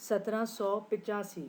1785।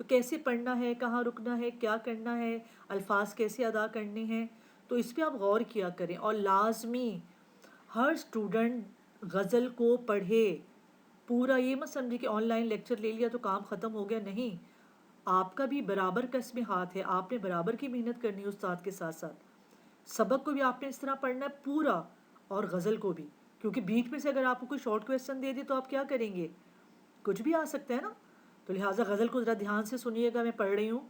تو کیسے پڑھنا ہے، کہاں رکنا ہے، کیا کرنا ہے، الفاظ کیسے ادا کرنے ہیں، تو اس پہ آپ غور کیا کریں. اور لازمی ہر اسٹوڈنٹ غزل کو پڑھے. پورا یہ مت سمجھے کہ آن لائن لیکچر لے لیا تو کام ختم ہو گیا. نہیں، آپ کا بھی برابر کا اس میں ہاتھ ہے. آپ نے برابر کی محنت کرنی ہے استاد کے ساتھ ساتھ. سبق کو بھی آپ نے اس طرح پڑھنا ہے پورا، اور غزل کو بھی، کیونکہ بیچ میں سے اگر آپ کو کوئی شارٹ کویسچن دے دے تو آپ کیا کریں گے؟ کچھ بھی آ سکتا ہے نا. تو لہٰذا غزل کو ذرا دھیان سے سنیے گا، میں پڑھ رہی ہوں.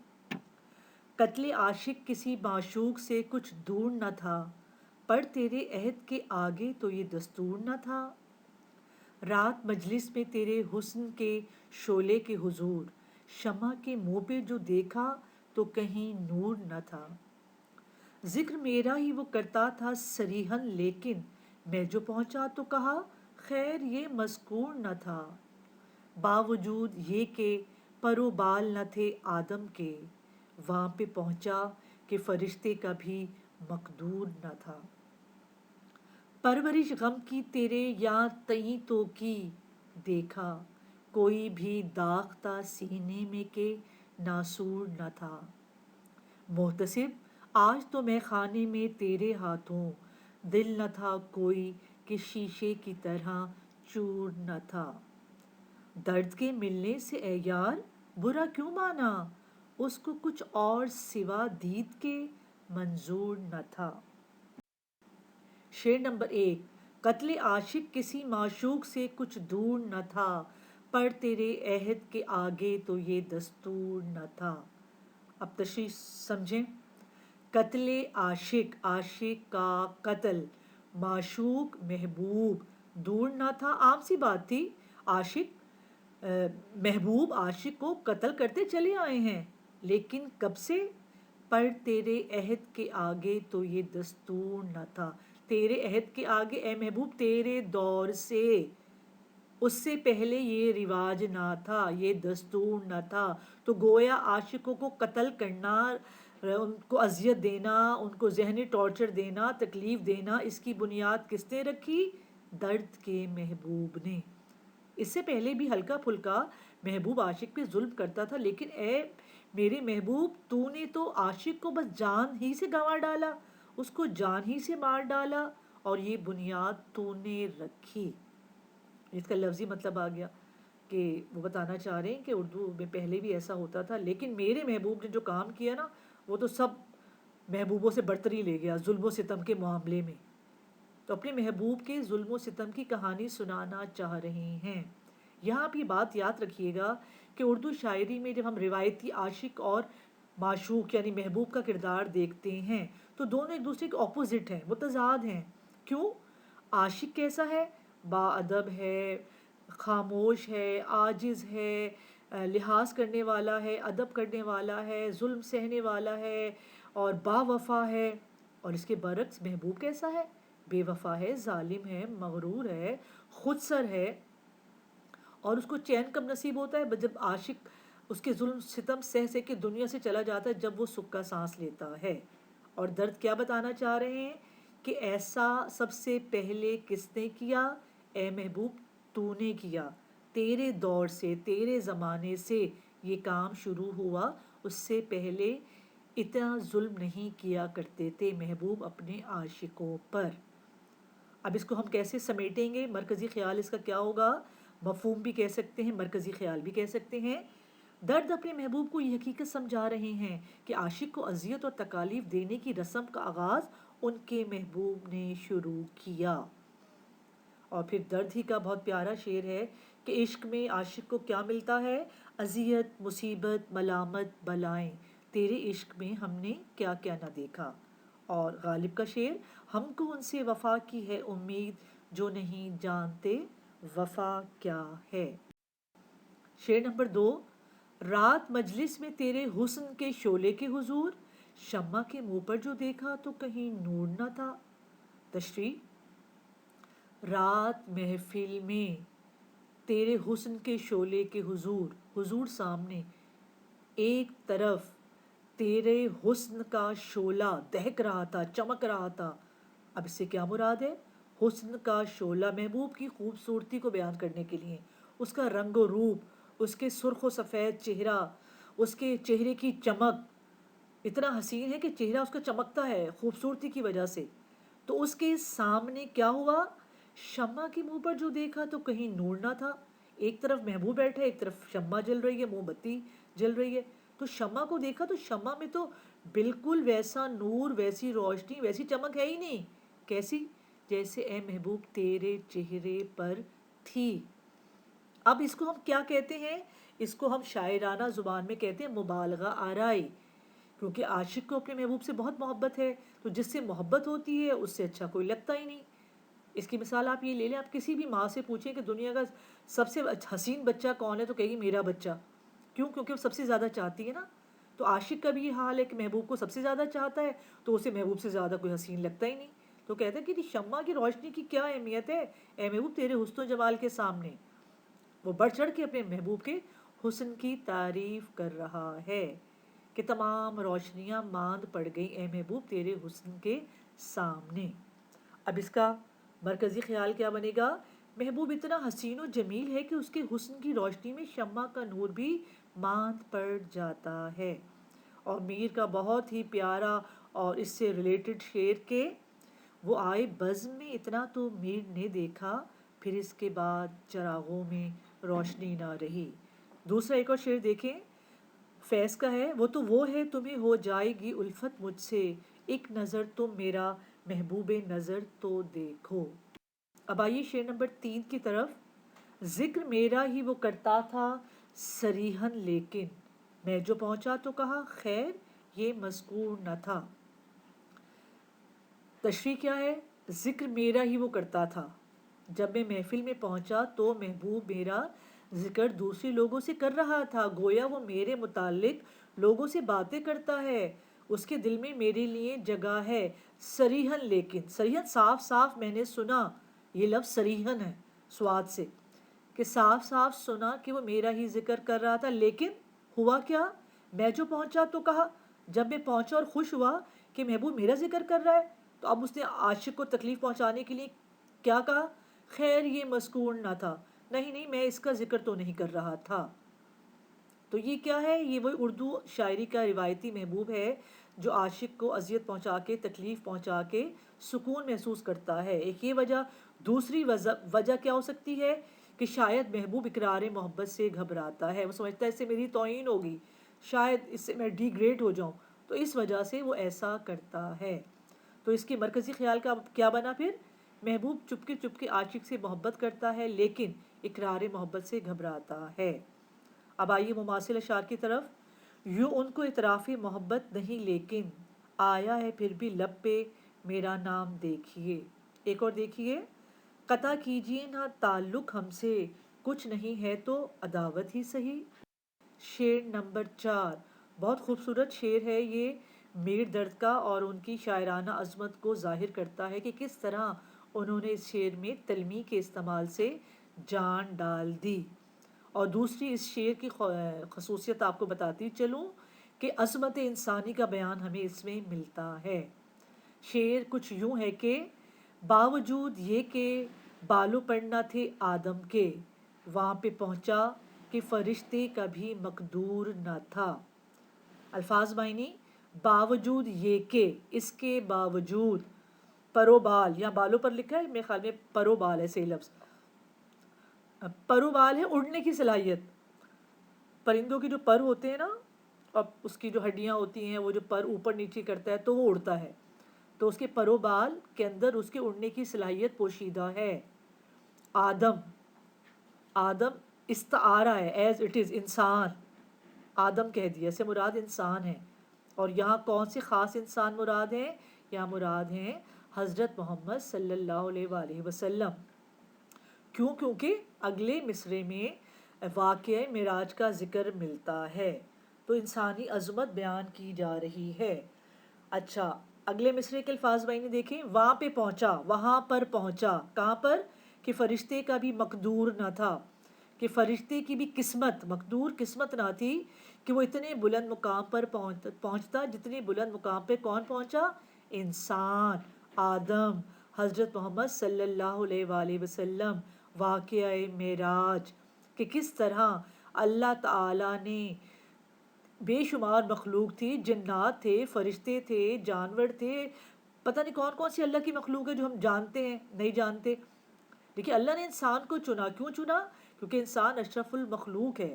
قتل عاشق کسی معشوق سے کچھ دور نہ تھا، پر تیرے عہد کے آگے تو یہ دستور نہ تھا. رات مجلس میں تیرے حسن کے شعلے کے حضور، شمع کے منہ پہ جو دیکھا تو کہیں نور نہ تھا. ذکر میرا ہی وہ کرتا تھا صریحاً، لیکن میں جو پہنچا تو کہا خیر یہ مذکور نہ تھا. باوجود یہ کہ پر و بال نہ تھے آدم کے، وہاں پہ پہنچا کہ فرشتے کا بھی مقدور نہ تھا. پرورش غم کی تیرے یاں تئیں تو کی، دیکھا کوئی بھی داغ تھا سینے میں کہ ناسور نہ تھا. محتسب آج تو میں خانے میں تیرے ہاتھوں، دل نہ تھا کوئی کہ شیشے کی طرح چور نہ تھا. درد کے ملنے سے اے یار برا کیوں مانا، اس کو کچھ اور سوا دید کے منظور نہ تھا. شعر نمبر 1. قتل عاشق کسی معشوق سے کچھ دور نہ تھا، پر تیرے عہد کے آگے تو یہ دستور نہ تھا. اب تشریح سمجھیں. قتل عاشق، عاشق کا قتل، معشوق محبوب، دور نہ تھا. عام سی بات تھی. عاشق محبوب عاشق کو قتل کرتے چلے آئے ہیں، لیکن کب سے؟ پر تیرے عہد کے آگے تو یہ دستور نہ تھا. تیرے عہد کے آگے اے محبوب تیرے دور سے، اس سے پہلے یہ رواج نہ تھا، یہ دستور نہ تھا. تو گویا عاشقوں کو قتل کرنا، ان کو اذیت دینا، ان کو ذہنی ٹارچر دینا، تکلیف دینا، اس کی بنیاد کس نے رکھی؟ درد کے محبوب نے. اس سے پہلے بھی ہلکا پھلکا محبوب عاشق پہ ظلم کرتا تھا، لیکن اے میرے محبوب تو نے تو عاشق کو بس جان ہی سے گنوا ڈالا، اس کو جان ہی سے مار ڈالا، اور یہ بنیاد تو نے رکھی. اس کا لفظی مطلب آ گیا کہ وہ بتانا چاہ رہے ہیں کہ اردو میں پہلے بھی ایسا ہوتا تھا، لیکن میرے محبوب نے جو کام کیا نا وہ تو سب محبوبوں سے برتری لے گیا ظلم و ستم کے معاملے میں. تو اپنے محبوب کے ظلم و ستم کی کہانی سنانا چاہ رہے ہیں. یہاں بھی بات یاد رکھیے گا کہ اردو شاعری میں جب ہم روایتی عاشق اور معشوق یعنی محبوب کا کردار دیکھتے ہیں تو دونوں ایک دوسرے کے اپوزٹ ہیں، متضاد ہیں. کیوں؟ عاشق کیسا ہے؟ با ادب ہے، خاموش ہے، عاجز ہے، لحاظ کرنے والا ہے، ادب کرنے والا ہے، ظلم سہنے والا ہے اور با وفا ہے. اور اس کے برعکس محبوب کیسا ہے؟ بے وفا ہے، ظالم ہے، مغرور ہے، خود سر ہے. اور اس کو چین کب نصیب ہوتا ہے؟ جب عاشق اس کے ظلم ستم سہ سہ کے دنیا سے چلا جاتا ہے، جب وہ سکھ کا سانس لیتا ہے. اور درد کیا بتانا چاہ رہے ہیں کہ ایسا سب سے پہلے کس نے کیا؟ اے محبوب تو نے کیا. تیرے دور سے، تیرے زمانے سے یہ کام شروع ہوا. اس سے پہلے اتنا ظلم نہیں کیا کرتے تھے محبوب اپنے عاشقوں پر. اب اس کو ہم کیسے سمیٹیں گے؟ مرکزی خیال اس کا کیا ہوگا؟ مفہوم بھی کہہ سکتے ہیں، مرکزی خیال بھی کہہ سکتے ہیں. درد اپنے محبوب کو یہ حقیقت سمجھا رہے ہیں کہ عاشق کو اذیت اور تکالیف دینے کی رسم کا آغاز ان کے محبوب نے شروع کیا. اور پھر درد ہی کا بہت پیارا شعر ہے کہ عشق میں عاشق کو کیا ملتا ہے؟ اذیت، مصیبت، ملامت، بلائیں. تیرے عشق میں ہم نے کیا کیا نہ دیکھا. اور غالب کا شعر، ہم کو ان سے وفا کی ہے امید جو نہیں جانتے وفا کیا ہے. شعر نمبر 2. رات مجلس میں تیرے حسن کے شعلے کے حضور، شمع کے منہ پر جو دیکھا تو کہیں نور نہ تھا. تشریح. رات محفل میں تیرے حسن کے شعلے کے حضور، حضور سامنے، ایک طرف تیرے حسن کا شعلہ دہک رہا تھا، چمک رہا تھا. اب اس سے کیا مراد ہے؟ حسن کا شعلہ محبوب کی خوبصورتی کو بیان کرنے کے لیے، اس کا رنگ و روپ، اس کے سرخ و سفید چہرہ، اس کے چہرے کی چمک اتنا حسین ہے کہ چہرہ اس کا چمکتا ہے خوبصورتی کی وجہ سے. تو اس کے سامنے کیا ہوا؟ شمع کے منہ پر جو دیکھا تو کہیں نور نہ تھا. ایک طرف محبوب بیٹھا ہے، ایک طرف شمع جل رہی ہے، موم بتی جل رہی ہے. تو شمع کو دیکھا تو شمع میں تو بالکل ویسا نور، ویسی روشنی، ویسی چمک ہے ہی نہیں. کیسی؟ جیسے اے محبوب تیرے چہرے پر تھی. اب اس کو ہم کیا کہتے ہیں؟ اس کو ہم شاعرانہ زبان میں کہتے ہیں مبالغہ آرائی. کیونکہ عاشق کو اپنے محبوب سے بہت محبت ہے، تو جس سے محبت ہوتی ہے اس سے اچھا کوئی لگتا ہی نہیں. اس کی مثال آپ یہ لے لیں، آپ کسی بھی ماں سے پوچھیں کہ دنیا کا سب سے حسین بچہ کون ہے تو کہے گی میرا بچہ. کیوں؟ کیونکہ وہ سب سے زیادہ چاہتی ہے نا. تو عاشق کا بھی یہ حال ہے کہ محبوب کو سب سے زیادہ چاہتا ہے تو اسے محبوب سے زیادہ کوئی حسین لگتا ہی نہیں. تو کہتے ہیں کہ شمع کی روشنی کی کیا اہمیت ہے اے محبوب تیرے حسن و جمال کے سامنے. وہ بڑھ چڑھ کے اپنے محبوب کے حسن کی تعریف کر رہا ہے کہ تمام روشنیاں ماند پڑ گئی اے محبوب تیرے حسن کے سامنے. اب اس کا مرکزی خیال کیا بنے گا؟ محبوب اتنا حسین و جمیل ہے کہ اس کے حسن کی روشنی میں شمع کا نور بھی ماند پڑ جاتا ہے. اور میر کا بہت ہی پیارا اور اس سے ریلیٹڈ شعر کے وہ آئے بزم میں اتنا تو میر نے دیکھا، پھر اس کے بعد چراغوں میں روشنی نہ رہی. دوسرا ایک اور شعر دیکھیں، فیض کا ہے. وہ ہے تمہیں ہو جائے گی الفت مجھ سے، ایک نظر تم میرا محبوب نظر تو دیکھو. اب آئیے شعر نمبر 3 کی طرف. ذکر میرا ہی وہ کرتا تھا صریحاً لیکن، میں جو پہنچا تو کہا خیر یہ مذکور نہ تھا. تشریح کیا ہے؟ ذکر میرا ہی وہ کرتا تھا. جب میں محفل میں پہنچا تو محبوب میرا ذکر دوسرے لوگوں سے کر رہا تھا، گویا وہ میرے متعلق لوگوں سے باتیں کرتا ہے، اس کے دل میں میرے لیے جگہ ہے. صریحاً لیکن، صریحاً صاف صاف میں نے سنا، یہ لفظ صریحاً ہے سواد سے، کہ صاف صاف سنا کہ وہ میرا ہی ذکر کر رہا تھا. لیکن ہوا کیا؟ میں جو پہنچا تو کہا. جب میں پہنچا اور خوش ہوا کہ محبوب میرا ذکر کر رہا ہے تو اب اس نے عاشق کو تکلیف پہنچانے کے لیے کیا کہا؟ خیر یہ مذکور نہ تھا، نہیں میں اس کا ذکر تو نہیں کر رہا تھا. تو یہ کیا ہے؟ یہ وہی اردو شاعری کا روایتی محبوب ہے جو عاشق کو اذیت پہنچا کے، تکلیف پہنچا کے سکون محسوس کرتا ہے. ایک یہ وجہ. دوسری وجہ کیا ہو سکتی ہے کہ شاید محبوب اقرار محبت سے گھبراتا ہے، وہ سمجھتا ہے اس سے میری توہین ہوگی، شاید اس سے میں ڈی گریڈ ہو جاؤں، تو اس وجہ سے وہ ایسا کرتا ہے. تو اس کی مرکزی خیال کا کیا بنا پھر؟ محبوب چپکے چپکے عاشق سے محبت کرتا ہے لیکن اقرار محبت سے گھبراتا ہے. اب آئیے مماثل اشعار کی طرف. یوں ان کو اعتراف محبت نہیں لیکن، آیا ہے پھر بھی لب پہ میرا نام دیکھیے. ایک اور دیکھیے. قطع کیجیے نہ تعلق ہم سے، کچھ نہیں ہے تو عداوت ہی سہی. شعر نمبر 4 بہت خوبصورت شعر ہے یہ میر درد کا، اور ان کی شاعرانہ عظمت کو ظاہر کرتا ہے کہ کس طرح انہوں نے اس شعر میں تلمیح کے استعمال سے جان ڈال دی. اور دوسری اس شعر کی خصوصیت آپ کو بتاتی چلوں کہ عظمت انسانی کا بیان ہمیں اس میں ملتا ہے. شعر کچھ یوں ہے کہ باوجود یہ کہ بالوں پر نہ تھے آدم کے، وہاں پہ پہنچا کہ فرشتے کا بھی مقدور نہ تھا. الفاظ معنی. باوجود یہ کہ، اس کے باوجود، پرو بال، یہاں بالوں پر لکھا ہے، میرے خیال میں پرو بال ہے صحیح لفظ. پرو بال ہے اڑنے کی صلاحیت. پرندوں کی جو پر ہوتے ہیں نا، اب اس کی جو ہڈیاں ہوتی ہیں، وہ جو پر اوپر نیچے کرتا ہے تو وہ اڑتا ہے، تو اس کے پرو بال کے اندر اس کے اڑنے کی صلاحیت پوشیدہ ہے. آدم استعارہ ہے، ایز اٹ از، انسان آدم کہہ دیا، سے مراد انسان ہے. اور یہاں کون سے خاص انسان مراد ہیں؟ یہاں مراد ہیں حضرت محمد صلی اللہ علیہ وآلہ وسلم. کیوں؟ کیونکہ اگلے مصرے میں واقعہ معراج کا ذکر ملتا ہے، تو انسانی عظمت بیان کی جا رہی ہے. اچھا، اگلے مصرے کے الفاظ بھائی نے دیکھیں. وہاں پہ پہنچا، وہاں پر پہنچا، کہاں پر؟ کہ فرشتے کا بھی مقدور نہ تھا، کہ فرشتے کی بھی قسمت، مقدور قسمت نہ تھی کہ وہ اتنے بلند مقام پر پہنچتا جتنے بلند مقام پہ کون پہنچا؟ انسان، آدم، حضرت محمد صلی اللہ علیہ وآلہ وسلم. واقعہ معراج کہ کس طرح اللہ تعالیٰ نے بے شمار مخلوق تھی، جنات تھے، فرشتے تھے، جانور تھے، پتہ نہیں کون کون سی اللہ کی مخلوق ہے جو ہم جانتے ہیں نہیں جانتے، لیکن اللہ نے انسان کو چنا. کیوں چنا؟ کیونکہ انسان اشرف المخلوق ہے.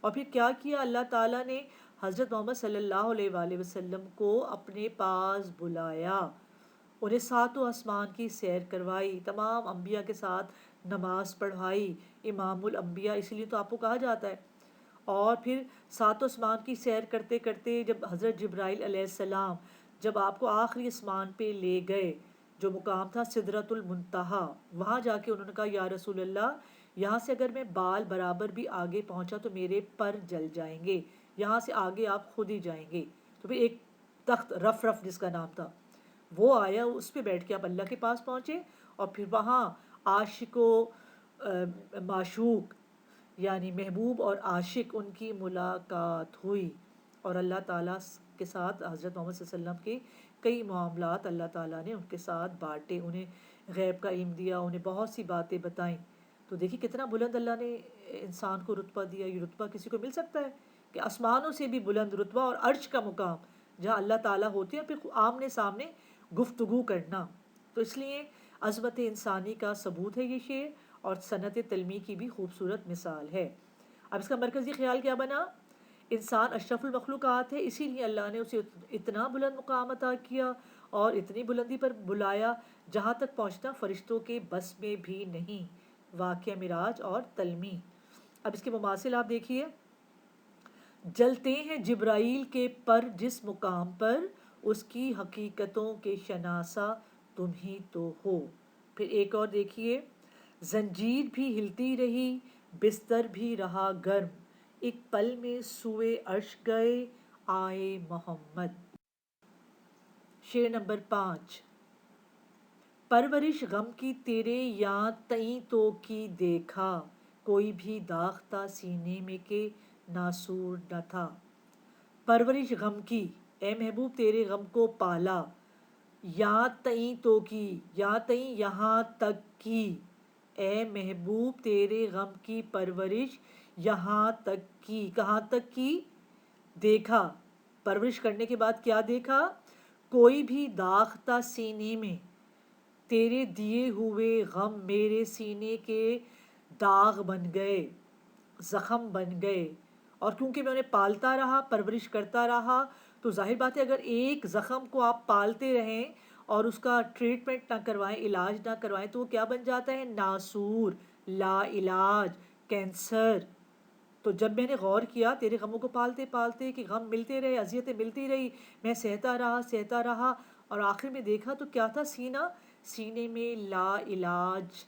اور پھر کیا کیا اللہ تعالیٰ نے؟ حضرت محمد صلی اللہ علیہ وآلہ وسلم کو اپنے پاس بلایا، انہیں ساتوں آسمان کی سیر کروائی، تمام انبیاء کے ساتھ نماز پڑھائی، امام الانبیاء اسی لیے تو آپ کو کہا جاتا ہے. اور پھر ساتوں آسمان کی سیر کرتے کرتے جب حضرت جبرائیل علیہ السلام جب آپ کو آخری آسمان پہ لے گئے، جو مقام تھا سدرۃ المنتہا، وہاں جا کے انہوں نے کہا یا رسول اللہ، یہاں سے اگر میں بال برابر بھی آگے پہنچا تو میرے پر جل جائیں گے، یہاں سے آگے آپ خود ہی جائیں گے. تو پھر ایک تخت رف رف جس کا نام تھا وہ آیا، اس پہ بیٹھ کے آپ اللہ کے پاس پہنچے. اور پھر وہاں عاشق و معشوق یعنی محبوب اور عاشق ان کی ملاقات ہوئی، اور اللہ تعالیٰ کے ساتھ حضرت محمد صلی اللہ علیہ وسلم کے کئی معاملات اللہ تعالیٰ نے ان کے ساتھ بانٹے، انہیں غیب کا علم دیا، انہیں بہت سی باتیں بتائیں. تو دیکھیے کتنا بلند اللہ نے انسان کو رتبہ دیا. یہ رتبہ کسی کو مل سکتا ہے کہ آسمانوں سے بھی بلند رتبہ اور عرش کا مقام جہاں اللہ تعالیٰ ہوتے ہیں، پھر آمنے سامنے گفتگو کرنا. تو اس لیے عظمت انسانی کا ثبوت ہے یہ شعر، اور صنعت تلمی کی بھی خوبصورت مثال ہے. اب اس کا مرکزی خیال کیا بنا؟ انسان اشرف المخلوقات ہے، اسی لیے اللہ نے اسے اتنا بلند مقام عطا کیا اور اتنی بلندی پر بلایا جہاں تک پہنچنا فرشتوں کے بس میں بھی نہیں. واقعہ معراج اور تلمی. اب اس کے مماثل آپ دیکھیے. جلتے ہیں جبرائیل کے پر جس مقام پر، اس کی حقیقتوں کے شناسا تم ہی تو ہو. پھر ایک اور دیکھیے. زنجیر بھی ہلتی رہی، بستر بھی رہا گرم، ایک پل میں سوئے عرش گئے آئے محمد. شعر نمبر 5. پرورش غم کی تیرے یاں تئیں تو کی دیکھا، کوئی بھی داغ تھا سینے میں کہ ناسور نہ تھا. پرورش غم کی، اے محبوب تیرے غم کو پالا، یاں تئیں تو کی، یاں تئیں یہاں تک کی، اے محبوب تیرے غم کی پرورش یہاں تک کی. کہاں تک کی؟ دیکھا. پرورش کرنے کے بعد کیا دیکھا؟ کوئی بھی داغ تھا سینے میں، تیرے دیے ہوئے غم میرے سینے کے داغ بن گئے، زخم بن گئے. اور کیونکہ میں انہیں پالتا رہا، پرورش کرتا رہا، تو ظاہر بات ہے اگر ایک زخم کو آپ پالتے رہیں اور اس کا ٹریٹمنٹ نہ کروائیں، علاج نہ کروائیں، تو وہ کیا بن جاتا ہے؟ ناسور، لا علاج، کینسر. تو جب میں نے غور کیا تیرے غموں کو پالتے پالتے کہ غم ملتے رہے، اذیتیں ملتی رہی، میں سہتا رہا، اور آخر میں دیکھا تو کیا تھا؟ سینے میں لا علاج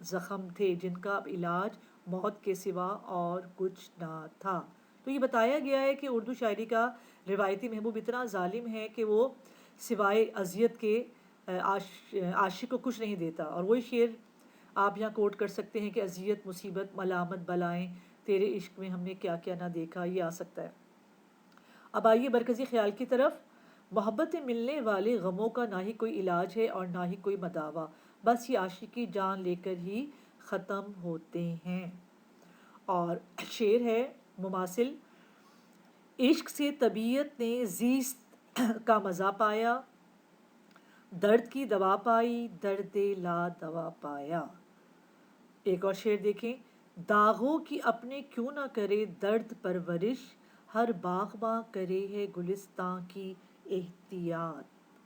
زخم تھے جن کا اب علاج موت کے سوا اور کچھ نہ تھا. تو یہ بتایا گیا ہے کہ اردو شاعری کا روایتی محبوب اتنا ظالم ہے کہ وہ سوائے اذیت کے عاشق کو کچھ نہیں دیتا. اور وہی شعر آپ یہاں کوٹ کر سکتے ہیں کہ اذیت، مصیبت، ملامت، بلائیں، تیرے عشق میں ہم نے کیا کیا نہ دیکھا. یہ آ سکتا ہے. اب آئیے مرکزی خیال کی طرف. محبت ملنے والے غموں کا نہ ہی کوئی علاج ہے اور نہ ہی کوئی مداوا، بس یہ عاشقی جان لے کر ہی ختم ہوتے ہیں. اور شعر ہے مماثل. عشق سے طبیعت نے زیست کا مزہ پایا، درد کی دوا پائی، درد لا دوا پایا. ایک اور شعر دیکھیں. داغوں کی اپنے کیوں نہ کرے درد پرورش، ہر باغباں کرے ہے گلستان کی احتیاط.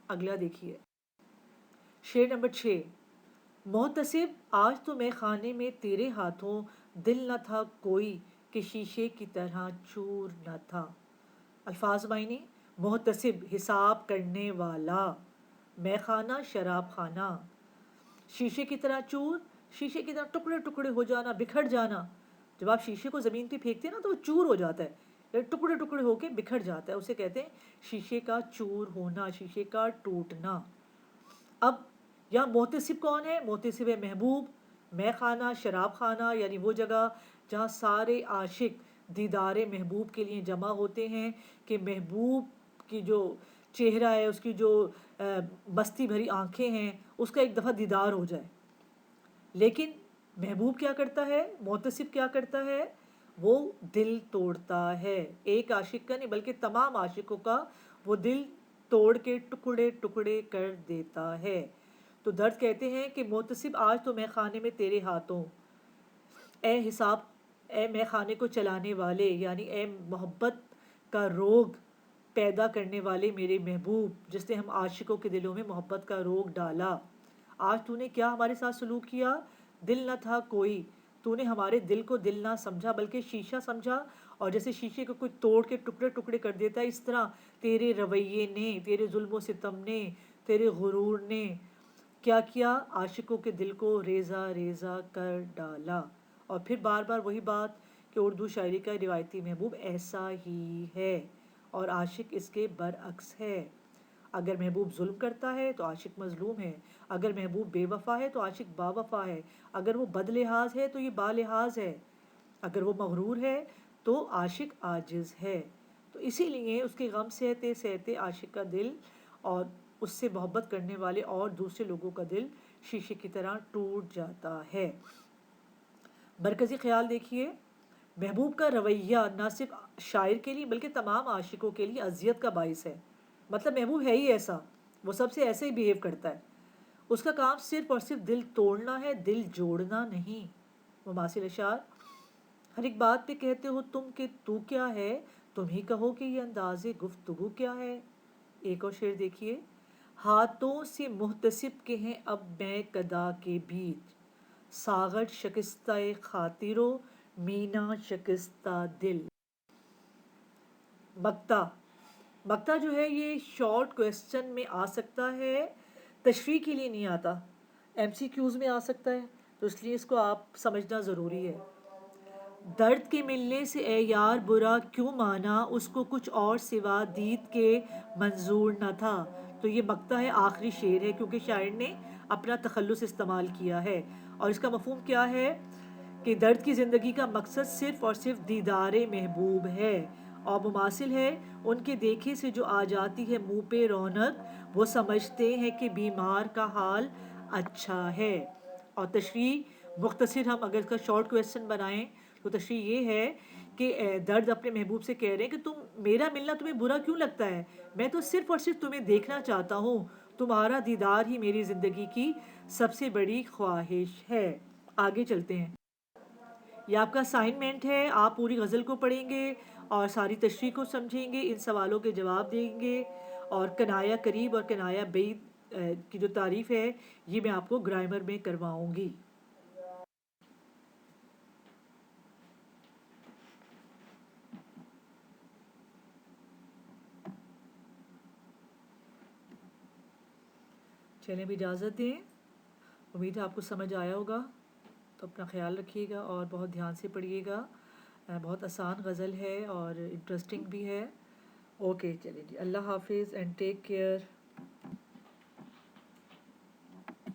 اگلا دیکھیے. شعر نمبر 6. محتسب آج تو میں خانے میں تیرے ہاتھوں دل نہ تھا کوئی کہ شیشے کی طرح چور نہ تھا. الفاظ معنی. محتسب حساب کرنے والا، میں خانہ شراب خانہ، شیشے کی طرح چور، شیشے کی طرح ٹکڑے ٹکڑے ہو جانا، بکھر جانا. جب آپ شیشے کو زمین پہ پھینکتے ہیں نا تو وہ چور ہو جاتا ہے، ٹکڑے ٹکڑے ہو کے بکھر جاتا ہے، اسے کہتے ہیں شیشے کا چور ہونا، شیشے کا ٹوٹنا. اب یہاں محتسب کون ہے؟ محتسب ہے محبوب. میں خانہ شراب خانہ یعنی وہ جگہ جہاں سارے عاشق دیدار محبوب کے لیے جمع ہوتے ہیں کہ محبوب کی جو چہرہ ہے، اس کی جو مستی بھری آنکھیں ہیں، اس کا ایک دفعہ دیدار ہو جائے. لیکن محبوب کیا کرتا ہے؟ محتسب کیا کرتا ہے؟ وہ دل توڑتا ہے. ایک عاشق کا نہیں بلکہ تمام عاشقوں کا وہ دل توڑ کے ٹکڑے ٹکڑے کر دیتا ہے. تو درد کہتے ہیں کہ محتسب آج تو میں خانے میں تیرے ہاتھوں، اے حساب، اے میں خانے کو چلانے والے، یعنی اے محبت کا روگ پیدا کرنے والے میرے محبوب، جس نے ہم عاشقوں کے دلوں میں محبت کا روگ ڈالا. آج تو نے کیا ہمارے ساتھ سلوک کیا؟ دل نہ تھا کوئی، تو نے ہمارے دل کو دل نہ سمجھا بلکہ شیشہ سمجھا، اور جیسے شیشے کو کوئی توڑ کے ٹکڑے ٹکڑے کر دیتا ہے، اس طرح تیرے رویے نے، تیرے ظلم و ستم نے، تیرے غرور نے کیا کیا؟ عاشقوں کے دل کو ریزہ ریزہ کر ڈالا. اور پھر بار بار وہی بات کہ اردو شاعری کا روایتی محبوب ایسا ہی ہے اور عاشق اس کے برعکس ہے. اگر محبوب ظلم کرتا ہے تو عاشق مظلوم ہے، اگر محبوب بے وفا ہے تو عاشق با وفا ہے، اگر وہ بد لحاظ ہے تو یہ با لحاظ ہے، اگر وہ مغرور ہے تو عاشق عاجز ہے. تو اسی لیے اس کے غم سہتے سہتے عاشق کا دل اور اس سے محبت کرنے والے اور دوسرے لوگوں کا دل شیشے کی طرح ٹوٹ جاتا ہے. مرکزی خیال دیکھیے، محبوب کا رویہ نہ صرف شاعر کے لیے بلکہ تمام عاشقوں کے لیے اذیت کا باعث ہے. مطلب محبوب ہے ہی ایسا، وہ سب سے ایسے ہی بیہیو کرتا ہے. اس کا کام صرف اور صرف دل توڑنا ہے، دل جوڑنا نہیں. مماثل اشعار: ہر ایک بات پہ کہتے ہو تم کہ تو کیا ہے، تم ہی کہو کہ یہ انداز گفتگو کیا ہے. ایک اور شعر دیکھیے: ہاتھوں سے محتسب کے ہیں اب میں کدا کے بیچ، ساغر شکستہ خاطر و مینا شکستہ دل. مقطع مقطع جو ہے یہ شارٹ کویسچن میں آ سکتا ہے، تشریح کے لیے نہیں آتا. ایم سی کیوز میں آ سکتا ہے، تو اس لیے اس کو آپ سمجھنا ضروری ہے. درد کے ملنے سے اے یار برا کیوں مانا، اس کو کچھ اور سوا دید کے منظور نہ تھا. تو یہ مقطع ہے، آخری شعر ہے کیونکہ شاعر نے اپنا تخلص استعمال کیا ہے. اور اس کا مفہوم کیا ہے کہ درد کی زندگی کا مقصد صرف اور صرف دیدار محبوب ہے، اور مماثل ہے ان کے دیکھے سے جو آ جاتی ہے منہ پہ رونق، وہ سمجھتے ہیں کہ بیمار کا حال اچھا ہے. اور تشریح مختصر، ہم اگر اس کا شارٹ کویسچن بنائیں تو تشریح یہ ہے کہ درد اپنے محبوب سے کہہ رہے ہیں کہ تم، میرا ملنا تمہیں برا کیوں لگتا ہے، میں تو صرف اور صرف تمہیں دیکھنا چاہتا ہوں، تمہارا دیدار ہی میری زندگی کی سب سے بڑی خواہش ہے. آگے چلتے ہیں. یہ آپ کا اسائنمنٹ ہے، آپ پوری غزل کو پڑھیں گے اور ساری تشریح کو سمجھیں گے، ان سوالوں کے جواب دیں گے، اور کنایا قریب اور کنایا بعید کی جو تعریف ہے یہ میں آپ کو گرامر میں کرواؤں گی. چلیں بھی اجازت دیں، امید ہے آپ کو سمجھ آیا ہوگا. تو اپنا خیال رکھیے گا اور بہت دھیان سے پڑھیے گا. بہت آسان غزل ہے اور انٹرسٹنگ بھی ہے. اوکے چلیں جی، اللہ حافظ اینڈ ٹیک کیئر.